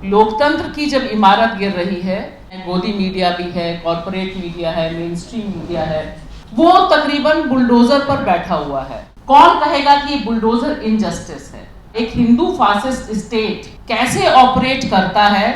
लोकतंत्र की जब इमारत गिर रही है, गोदी मीडिया भी है, कॉर्पोरेट मीडिया है, मेन स्ट्रीम मीडिया है, वो तकरीबन बुलडोजर पर बैठा हुआ है। कौन कहेगा कि बुलडोजर इनजस्टिस है? एक हिंदू फासिस्ट स्टेट कैसे ऑपरेट करता है,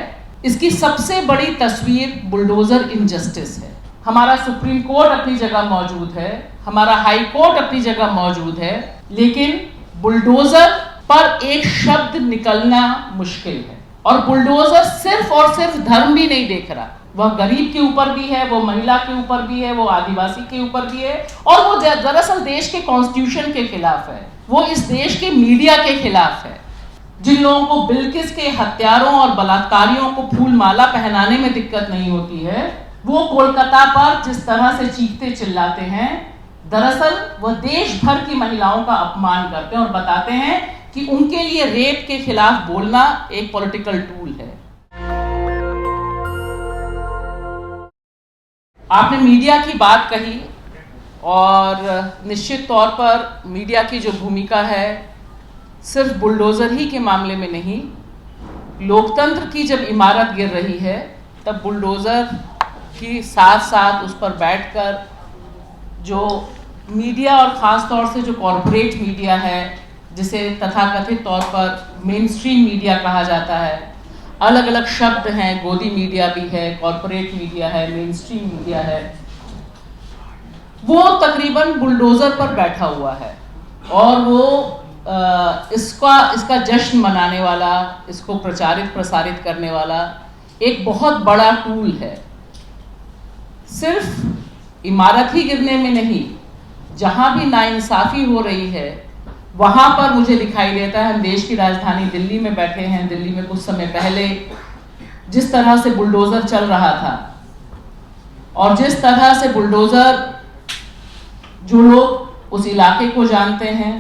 इसकी सबसे बड़ी तस्वीर बुलडोजर इनजस्टिस है। हमारा सुप्रीम कोर्ट अपनी जगह मौजूद है, हमारा हाई कोर्ट अपनी जगह मौजूद है, लेकिन बुलडोजर पर एक शब्द निकलना मुश्किल है। और बुलडोजर सिर्फ और सिर्फ धर्म भी नहीं देख रहा, वह गरीब के ऊपर भी है, वो महिला के ऊपर भी है, वो आदिवासी के ऊपर भी है, और वो दरअसल देश के कॉन्स्टिट्यूशन के खिलाफ है, वो इस देश के मीडिया के खिलाफ है। जिन लोगों को बिल्किस के हत्यारों और बलात्कारियों को फूल माला पहनाने में दिक्कत नहीं होती है, वो कोलकाता पर जिस तरह से चीखते चिल्लाते हैं, दरअसल वह देश भर की महिलाओं का अपमान करते हैं और बताते हैं कि उनके लिए रेप के खिलाफ बोलना एक पॉलिटिकल टूल है। आपने मीडिया की बात कही, और निश्चित तौर पर मीडिया की जो भूमिका है सिर्फ बुलडोजर ही के मामले में नहीं, लोकतंत्र की जब इमारत गिर रही है तब बुलडोजर की साथ साथ उस पर बैठकर जो मीडिया और ख़ास तौर से जो कॉरपोरेट मीडिया है, जिसे तथाकथित तौर पर मेन स्ट्रीम मीडिया कहा जाता है, अलग अलग शब्द हैं, गोदी मीडिया भी है, कॉरपोरेट मीडिया है, मेन स्ट्रीम मीडिया है, वो तकरीबन बुलडोजर पर बैठा हुआ है। और वो इसका जश्न मनाने वाला, इसको प्रचारित प्रसारित करने वाला एक बहुत बड़ा टूल है। सिर्फ इमारत ही गिरने में नहीं, जहां भी नाइंसाफी हो रही है वहां पर मुझे दिखाई देता है। हम देश की राजधानी दिल्ली में बैठे हैं, दिल्ली में कुछ समय पहले जिस तरह से बुलडोजर चल रहा था, और जिस तरह से बुलडोजर, जो लोग उस इलाके को जानते हैं,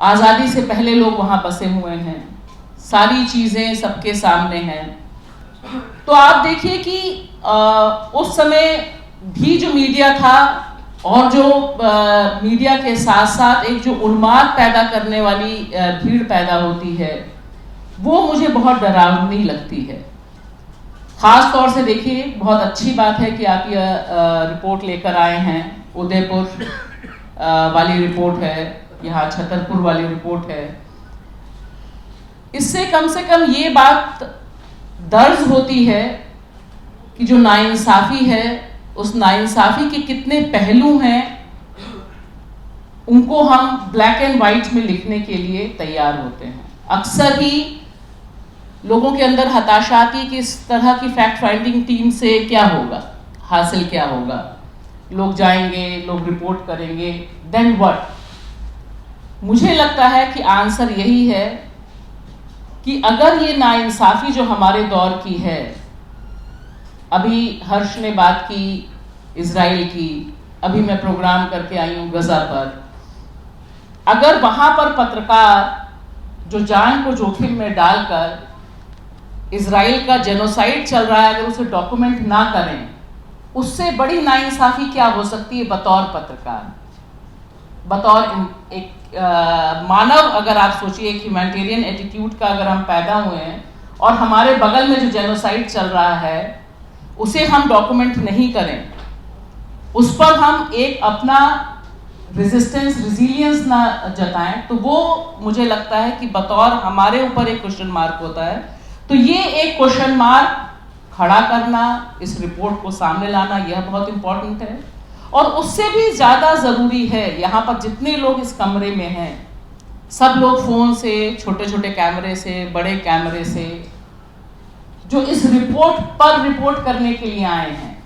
आज़ादी से पहले लोग वहां बसे हुए हैं, सारी चीज़ें सबके सामने हैं, तो आप देखिए कि उस समय भी जो मीडिया था और जो मीडिया के साथ साथ एक जो उन्माद पैदा करने वाली भीड़ पैदा होती है, वो मुझे बहुत डरावनी लगती है। ख़ास तौर से देखिए, बहुत अच्छी बात है कि आप यह रिपोर्ट लेकर आए हैं। उदयपुर वाली रिपोर्ट है, यहाँ छतरपुर वाली रिपोर्ट है। इससे कम ये बात दर्ज होती है कि जो नाइंसाफ़ी है, उस नाइंसाफ़ी के कितने पहलू हैं, उनको हम ब्लैक एंड वाइट में लिखने के लिए तैयार होते हैं। अक्सर ही लोगों के अंदर हताशा आती कि इस तरह की फैक्ट फाइंडिंग टीम से क्या होगा, हासिल क्या होगा, लोग जाएंगे, लोग रिपोर्ट करेंगे, देन व्हाट। मुझे लगता है कि आंसर यही है कि अगर ये नाइंसाफ़ी जो हमारे दौर की है, अभी हर्ष ने बात की इजराइल की, अभी मैं प्रोग्राम करके आई हूँ गजा पर, अगर वहाँ पर पत्रकार जो जान को जोखिम में डालकर इजराइल का जेनोसाइड चल रहा है, अगर उसे डॉक्यूमेंट ना करें, उससे बड़ी नाइंसाफ़ी क्या हो सकती है? बतौर पत्रकार, बतौर एक मानव, अगर आप सोचिए एक ह्यूमैनिटेरियन एटीट्यूड का अगर हम पैदा हुए हैं और हमारे बगल में जो जेनोसाइड चल रहा है उसे हम डॉक्यूमेंट नहीं करें, उस पर हम एक अपना रेजिस्टेंस, रिजिलियंस ना जताएं, तो वो मुझे लगता है कि बतौर हमारे ऊपर एक क्वेश्चन मार्क होता है। तो ये एक क्वेश्चन मार्क खड़ा करना, इस रिपोर्ट को सामने लाना, यह बहुत इंपॉर्टेंट है। और उससे भी ज़्यादा ज़रूरी है, यहाँ पर जितने लोग इस कमरे में हैं, सब लोग फ़ोन से, छोटे छोटे कैमरे से, बड़े कैमरे से, जो इस रिपोर्ट पर रिपोर्ट करने के लिए आए हैं,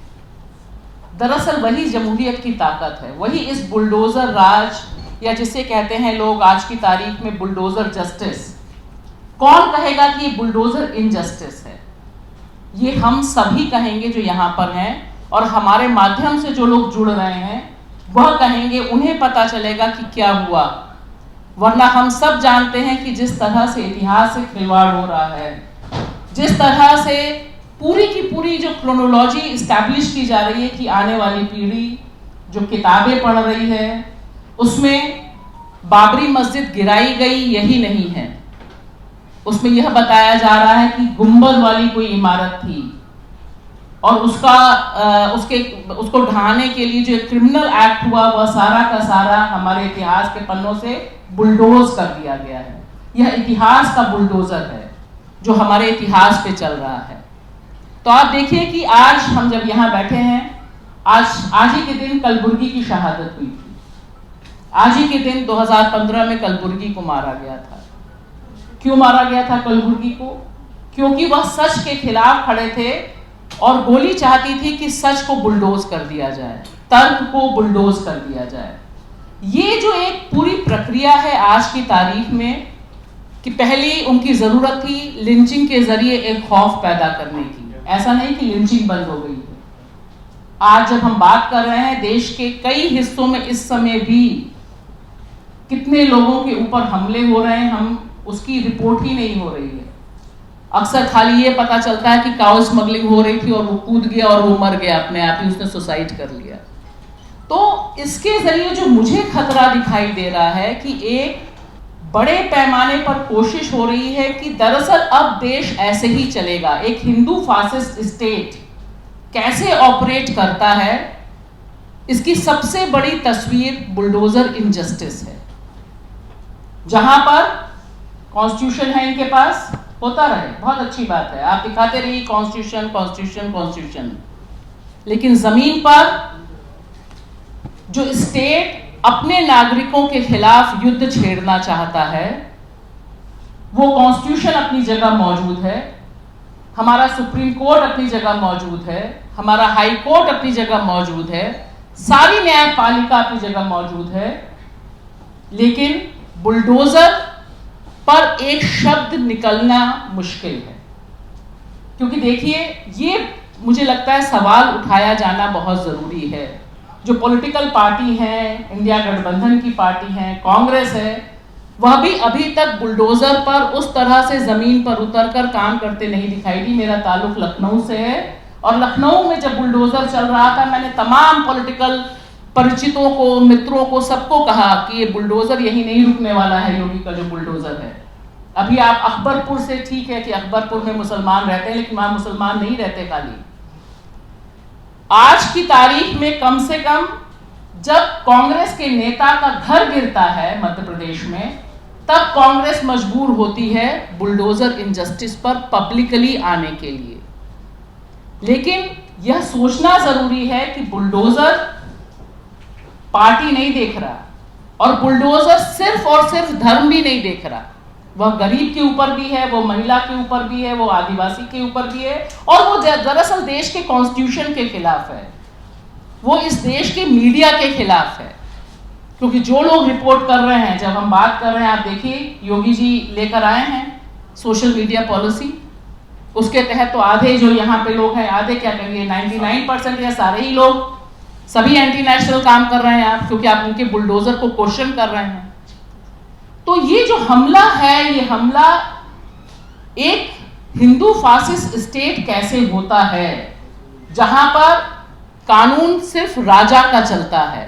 दरअसल वही जमहूरियत की ताकत है, वही इस बुलडोज़र राज, या जिसे कहते हैं लोग आज की तारीख में बुलडोज़र जस्टिस। कौन कहेगा कि ये बुलडोज़र इनजस्टिस है? ये हम सभी कहेंगे जो यहाँ पर हैं, और हमारे माध्यम से जो लोग जुड़ रहे हैं वह कहेंगे, उन्हें पता चलेगा कि क्या हुआ। वरना हम सब जानते हैं कि जिस तरह से इतिहास से खिलवाड़ हो रहा है, जिस तरह से पूरी की पूरी जो क्रोनोलॉजी इस्टेब्लिश की जा रही है कि आने वाली पीढ़ी जो किताबें पढ़ रही है, उसमें बाबरी मस्जिद गिराई गई यही नहीं है, उसमें यह बताया जा रहा है कि गुंबद वाली कोई इमारत थी और उसको ढहाने के लिए जो क्रिमिनल एक्ट हुआ वह सारा का सारा हमारे इतिहास के पन्नों से बुलडोज कर दिया गया है। यह इतिहास का बुलडोजर है जो हमारे इतिहास पे चल रहा है। तो आप देखिए कि आज हम जब यहाँ बैठे हैं, आज ही के दिन कलबुर्गी की शहादत हुई थी। आज ही के दिन 2015 में कलबुर्गी को मारा गया था। क्यों मारा गया था कलबुर्गी को? क्योंकि वह सच के खिलाफ खड़े थे और गोली चाहती थी कि सच को बुलडोज कर दिया जाए, तर्क को बुलडोज कर दिया जाए। ये जो एक पूरी प्रक्रिया है आज की तारीख में, कि पहली उनकी जरूरत थी लिंचिंग के जरिए एक खौफ पैदा करने की। ऐसा नहीं कि लिंचिंग बंद हो गई है। आज जब हम बात कर रहे हैं, देश के कई हिस्सों में इस समय भी कितने लोगों के ऊपर हमले हो रहे हैं, हम उसकी रिपोर्ट ही नहीं हो रही है। अक्सर खाली ये पता चलता है कि काउ स्मगलिंग हो रही थी और वो कूद गया और वो मर गया, अपने आप ही उसने सुसाइड कर लिया। तो इसके जरिए जो मुझे खतरा दिखाई दे रहा है कि एक बड़े पैमाने पर कोशिश हो रही है कि दरअसल अब देश ऐसे ही चलेगा। एक हिंदू फासिस्ट स्टेट कैसे ऑपरेट करता है, इसकी सबसे बड़ी तस्वीर बुलडोजर इनजस्टिस है। जहां पर कॉन्स्टिट्यूशन है इनके पास, होता रहे, बहुत अच्छी बात है, आप दिखाते रहिए कॉन्स्टिट्यूशन कॉन्स्टिट्यूशन कॉन्स्टिट्यूशन, लेकिन जमीन पर जो स्टेट अपने नागरिकों के खिलाफ युद्ध छेड़ना चाहता है, वो कॉन्स्टिट्यूशन अपनी जगह मौजूद है, हमारा सुप्रीम कोर्ट अपनी जगह मौजूद है, हमारा हाई कोर्ट अपनी जगह मौजूद है, सारी न्यायपालिका अपनी जगह मौजूद है, लेकिन बुलडोजर पर एक शब्द निकलना मुश्किल है। क्योंकि देखिए, ये मुझे लगता है सवाल उठाया जाना बहुत जरूरी है। जो पॉलिटिकल पार्टी हैं, इंडिया गठबंधन की पार्टी हैं, कांग्रेस है, वह भी अभी तक बुलडोजर पर उस तरह से जमीन पर उतरकर काम करते नहीं दिखाई दी। मेरा ताल्लुक लखनऊ से है और लखनऊ में जब बुलडोजर चल रहा था, मैंने तमाम पॉलिटिकल परिचितों को, मित्रों को, सबको कहा कि ये बुलडोजर यही नहीं रुकने वाला है, योगी का जो बुलडोजर है। अभी आप अकबरपुर से, ठीक है कि अकबरपुर में मुसलमान रहते हैं, लेकिन वहां मुसलमान नहीं रहते खाली। आज की तारीख में कम से कम जब कांग्रेस के नेता का घर गिरता है मध्य प्रदेश में, तब कांग्रेस मजबूर होती है बुलडोजर इनजस्टिस पर पब्लिकली आने के लिए। लेकिन यह सोचना जरूरी है कि बुलडोजर पार्टी नहीं देख रहा, और बुलडोजर सिर्फ और सिर्फ धर्म भी नहीं देख रहा, वह गरीब के ऊपर भी है, वो महिला के ऊपर भी है, वो आदिवासी के ऊपर भी है, और वो दरअसल देश के कॉन्स्टिट्यूशन के खिलाफ है, वो इस देश के मीडिया के खिलाफ है। क्योंकि जो लोग रिपोर्ट कर रहे हैं, जब हम बात कर रहे हैं, आप देखिए योगी जी लेकर आए हैं सोशल मीडिया पॉलिसी, उसके तहत तो आधे जो यहाँ पे लोग हैं, आधे क्या करिए 99% या सारे ही लोग, सभी एंटी नेशनल काम कर रहे हैं आप, क्योंकि आप उनके बुलडोजर को क्वेश्चन कर रहे हैं। तो ये जो हमला है, ये हमला एक हिंदू फासिस्ट स्टेट कैसे होता है, जहां पर कानून सिर्फ राजा का चलता है।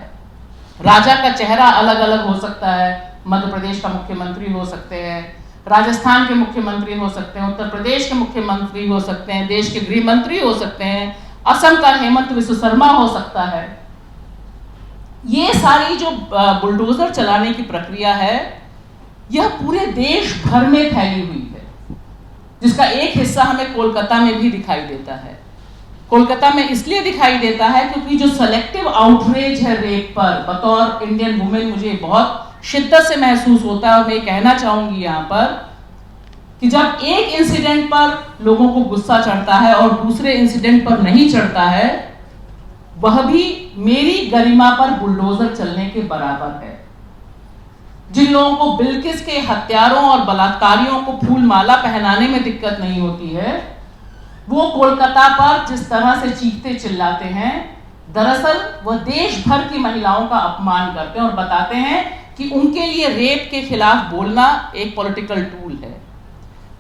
राजा का चेहरा अलग अलग हो सकता है, मध्य प्रदेश का मुख्यमंत्री हो सकते हैं, राजस्थान के मुख्यमंत्री हो सकते हैं, उत्तर प्रदेश के मुख्यमंत्री हो सकते हैं, देश के गृह मंत्री हो सकते हैं, असम का हेमंत विश्व शर्मा हो सकता है। ये सारी जो बुलडोजर चलाने की प्रक्रिया है, यह पूरे देश भर में फैली हुई है, जिसका एक हिस्सा हमें कोलकाता में भी दिखाई देता है। कोलकाता में इसलिए दिखाई देता है क्योंकि जो सेलेक्टिव आउटरीच है रेप पर, बतौर इंडियन वुमेन मुझे बहुत शिद्दत से महसूस होता है। और मैं कहना चाहूंगी यहाँ पर कि जब एक इंसिडेंट पर लोगों को गुस्सा चढ़ता है और दूसरे इंसिडेंट पर नहीं चढ़ता है, वह भी मेरी गरिमा पर बुलडोजर चलने के बराबर है। जिन लोगों को बिल्किस के हत्यारों और बलात्कारियों को फूल माला पहनाने में दिक्कत नहीं होती है, वो कोलकाता पर जिस तरह से चीखते चिल्लाते हैं, दरअसल वह देश भर की महिलाओं का अपमान करते हैं और बताते हैं कि उनके लिए रेप के खिलाफ बोलना एक पॉलिटिकल टूल है।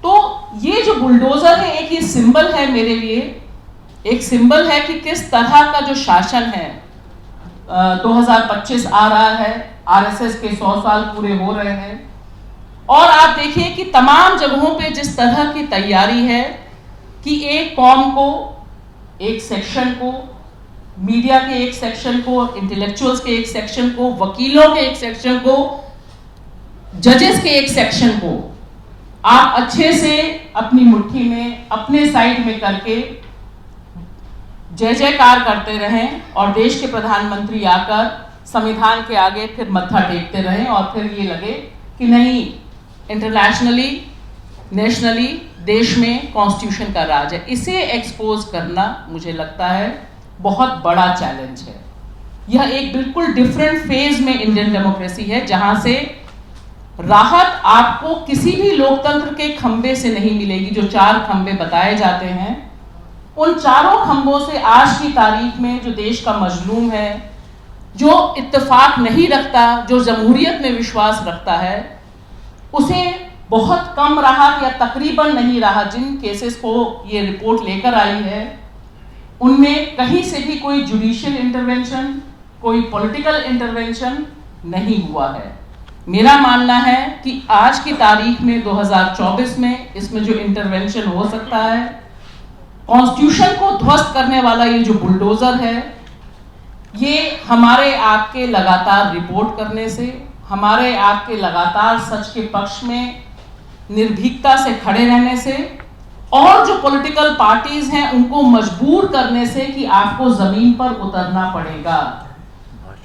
तो ये जो बुलडोजर है, एक ये सिंबल है मेरे लिए, एक सिंबल है कि किस तरह का जो शासन है। 2025 आ रहा है, आरएसएस के 100 साल पूरे हो रहे हैं, और आप देखिए कि तमाम जगहों पे जिस तरह की तैयारी है कि एक कॉम को, एक सेक्शन को, मीडिया के एक सेक्शन को, इंटेलेक्चुअल्स के एक सेक्शन को, वकीलों के एक सेक्शन को, जजेस के एक सेक्शन को आप अच्छे से अपनी मुट्ठी में, अपने साइड में करके जय जयकार करते रहें और देश के प्रधानमंत्री आकर संविधान के आगे फिर मत्था टेकते रहें और फिर ये लगे कि नहीं, इंटरनेशनली, नेशनली देश में कॉन्स्टिट्यूशन का राज है। इसे एक्सपोज करना मुझे लगता है बहुत बड़ा चैलेंज है। यह एक बिल्कुल डिफरेंट फेज में इंडियन डेमोक्रेसी है, जहां से राहत आपको किसी भी लोकतंत्र के खंबे से नहीं मिलेगी। जो 4 खंबे बताए जाते हैं, उन चारों खंबों से आज की तारीख में जो देश का मजलूम है, जो इत्तेफाक नहीं रखता, जो जमहूरियत में विश्वास रखता है, उसे बहुत कम राहत या तकरीबन नहीं रहा। जिन केसेस को ये रिपोर्ट लेकर आई है, उनमें कहीं से भी कोई जुडिशियल इंटरवेंशन, कोई पॉलिटिकल इंटरवेंशन नहीं हुआ है। मेरा मानना है कि आज की तारीख में 2024 में इसमें जो इंटरवेंशन हो सकता है, कॉन्स्टिट्यूशन को ध्वस्त करने वाला ये जो बुलडोजर है, ये हमारे आपके लगातार रिपोर्ट करने से, हमारे आपके लगातार सच के पक्ष में निर्भीकता से खड़े रहने से, और जो पॉलिटिकल पार्टीज हैं उनको मजबूर करने से कि आपको जमीन पर उतरना पड़ेगा,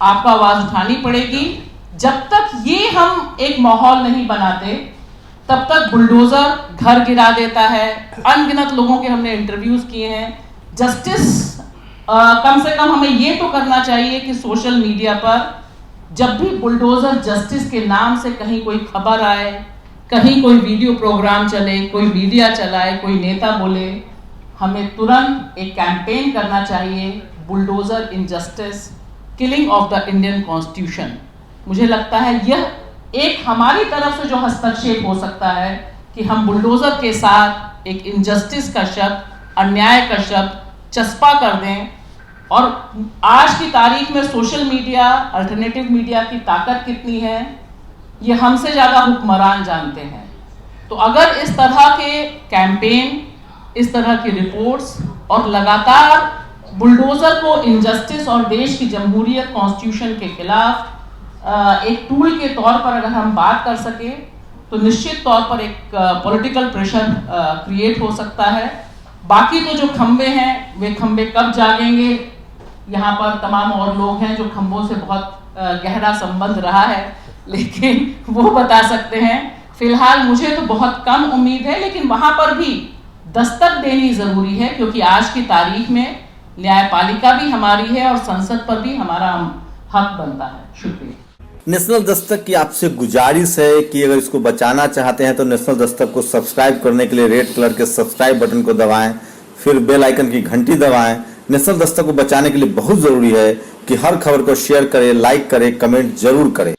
आपको आवाज उठानी पड़ेगी। जब तक ये हम एक माहौल नहीं बनाते, तब तक बुलडोजर घर गिरा देता है। अनगिनत लोगों के हमने इंटरव्यूज किए हैं। जस्टिस कम से कम हमें ये तो करना चाहिए कि सोशल मीडिया पर जब भी बुलडोजर जस्टिस के नाम से कहीं कोई खबर आए, कहीं कोई वीडियो प्रोग्राम चले, कोई मीडिया चलाए, कोई नेता बोले, हमें तुरंत एक कैंपेन करना चाहिए, bulldozer injustice, killing of the Indian constitution. मुझे लगता है यह एक हमारी तरफ से जो हस्तक्षेप हो सकता है कि हम बुलडोजर के साथ एक इनजस्टिस का शब्द, अन्याय का शब्द चस्पा कर दें। और आज की तारीख में सोशल मीडिया, अल्टरनेटिव मीडिया की ताकत कितनी है, ये हमसे ज़्यादा हुक्मरान जानते हैं। तो अगर इस तरह के कैंपेन, इस तरह की रिपोर्ट्स और लगातार बुलडोजर को इनजस्टिस और देश की जमहूरियत, कॉन्स्टिट्यूशन के खिलाफ एक टूल के तौर पर अगर हम बात कर सके, तो निश्चित तौर पर एक पॉलिटिकल प्रेशर क्रिएट हो सकता है। बाकी तो जो खंबे हैं, वे खंबे कब जागेंगे, यहाँ पर तमाम और लोग हैं जो खंबों से बहुत गहरा संबंध रहा है, लेकिन वो बता सकते हैं। फिलहाल मुझे तो बहुत कम उम्मीद है, लेकिन वहाँ पर भी दस्तक देनी ज़रूरी है, क्योंकि आज की तारीख में न्यायपालिका भी हमारी है और संसद पर भी हमारा हक बनता है। शुक्रिया। नेशनल दस्तक की आपसे गुजारिश है कि अगर इसको बचाना चाहते हैं तो नेशनल दस्तक को सब्सक्राइब करने के लिए रेड कलर के सब्सक्राइब बटन को दबाएं, फिर बेल आइकन की घंटी दबाएं। नेशनल दस्तक को बचाने के लिए बहुत जरूरी है कि हर खबर को शेयर करें, लाइक करें, कमेंट जरूर करें।